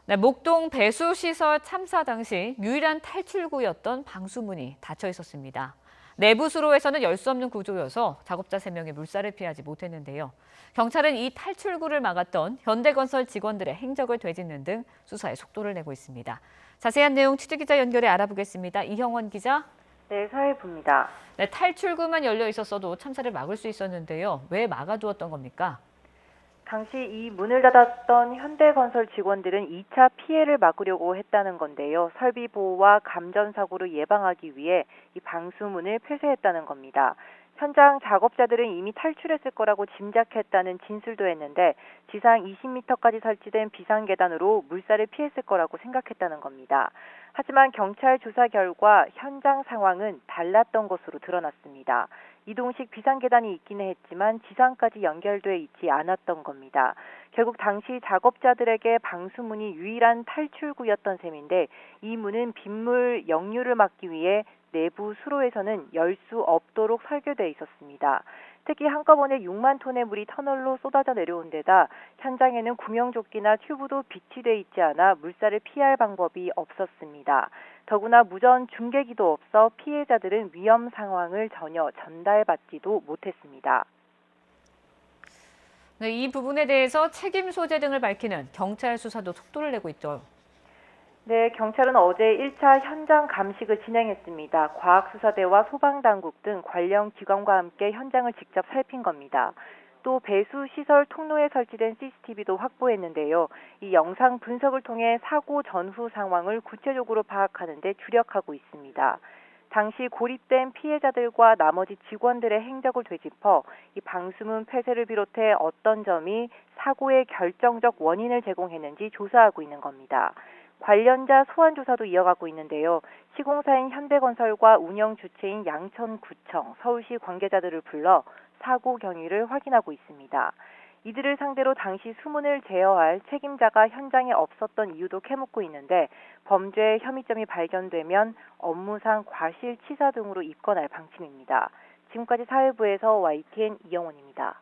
네, 목동 배수시설 참사 당시 유일한 탈출구였던 방수문이 닫혀 있었습니다. 내부 수로에서는 열 수 없는 구조여서 작업자 3명이 물살을 피하지 못했는데요. 경찰은 이 탈출구를 막았던 현대건설 직원들의 행적을 되짚는 등 수사에 속도를 내고 있습니다. 자세한 내용 취재기자 연결해 알아보겠습니다. 이형원 기자. 네, 사회부입니다. 네, 탈출구만 열려 있었어도 참사를 막을 수 있었는데요. 왜 막아두었던 겁니까? 당시 이 문을 닫았던 현대건설 직원들은 2차 피해를 막으려고 했다는 건데요. 설비 보호와 감전 사고를 예방하기 위해 이 방수문을 폐쇄했다는 겁니다. 현장 작업자들은 이미 탈출했을 거라고 짐작했다는 진술도 했는데 지상 20m까지 설치된 비상계단으로 물살을 피했을 거라고 생각했다는 겁니다. 하지만 경찰 조사 결과 현장 상황은 달랐던 것으로 드러났습니다. 이동식 비상계단이 있기는 했지만 지상까지 연결돼 있지 않았던 겁니다. 결국 당시 작업자들에게 방수문이 유일한 탈출구였던 셈인데 이 문은 빗물 역류를 막기 위해 내부 수로에서는 열 수 없도록 설계돼 있었습니다. 특히 한꺼번에 6만 톤의 물이 터널로 쏟아져 내려온 데다 현장에는 구명조끼나 튜브도 비치돼 있지 않아 물살을 피할 방법이 없었습니다. 더구나 무전 중계기도 없어 피해자들은 위험 상황을 전혀 전달받지도 못했습니다. 네, 이 부분에 대해서 책임 소재 등을 밝히는 경찰 수사도 속도를 내고 있죠. 네, 경찰은 어제 1차 현장 감식을 진행했습니다. 과학수사대와 소방당국 등 관련 기관과 함께 현장을 직접 살핀 겁니다. 또 배수시설 통로에 설치된 CCTV도 확보했는데요. 이 영상 분석을 통해 사고 전후 상황을 구체적으로 파악하는 데 주력하고 있습니다. 당시 고립된 피해자들과 나머지 직원들의 행적을 되짚어 이 방수문 폐쇄를 비롯해 어떤 점이 사고의 결정적 원인을 제공했는지 조사하고 있는 겁니다. 관련자 소환 조사도 이어가고 있는데요. 시공사인 현대건설과 운영 주체인 양천구청, 서울시 관계자들을 불러 사고 경위를 확인하고 있습니다. 이들을 상대로 당시 수문을 제어할 책임자가 현장에 없었던 이유도 캐묻고 있는데 범죄 혐의점이 발견되면 업무상 과실치사 등으로 입건할 방침입니다. 지금까지 사회부에서 YTN 이영원입니다.